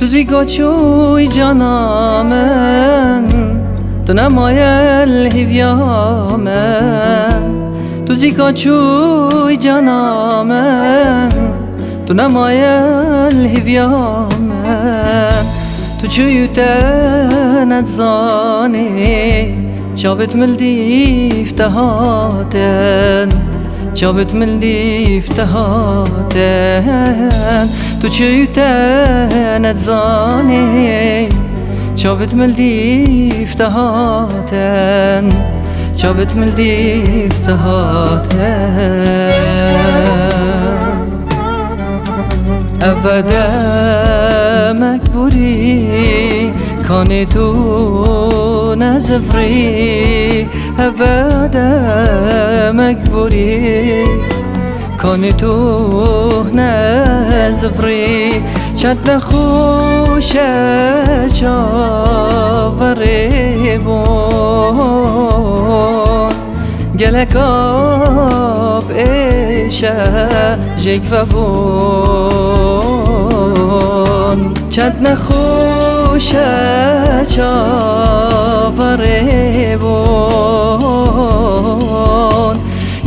تو زیگاچوی جانامن تو نمایل هیویامن تو زیگاچوی جانامن تو نمایل هیویامن تو چوی تنت زانی چاوت ملدی افتهاتن چاوت ملدی افتهاتن تو چوی تنت زانی چاوت ملدی افتهاتن چاوت ملدی افتهاتن ابدا مکبوری کانی تو نزفری ابدا مکبوری کانی تو نزفری چت نخوش چاوری بون گلک آب ایشه جگ و بون چت نخوش چاوری بون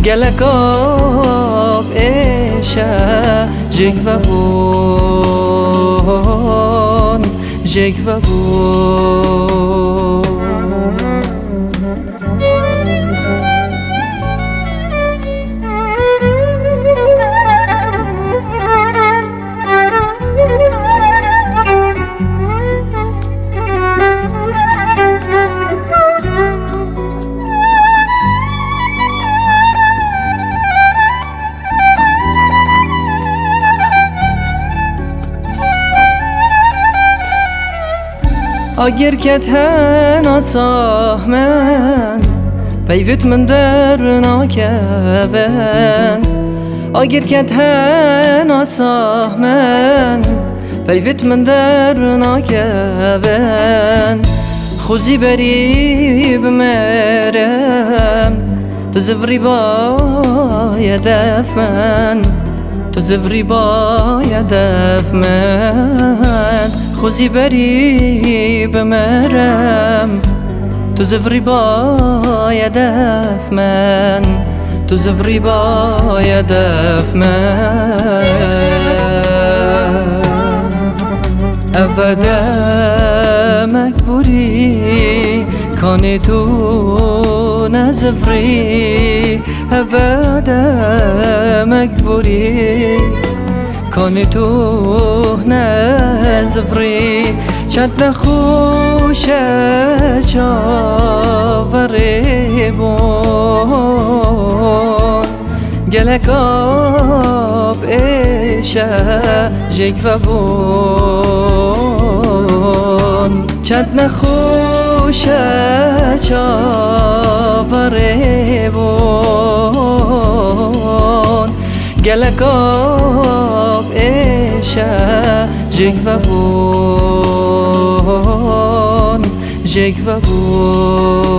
گلک آب ایشه جگ و بون جگ و بون اگر کتن آساه من پیوت من در ناکبن اگر کتن آساه من پیوت من در ناکبن خوزی بری بمرم تو زفری باید افمن تو زفری باید افمن خوزی بری بمرم تو زفری باید افمن تو زفری باید افمن ابدا مکبوری کانی تو نزفری ابدا مکبوری کانی تو نزفری چت نخوش چاوری بون گلک آب ایشه جگ و بون چت نخوش چاوری بون گلک آب ایشه جگ و بون جگ و بون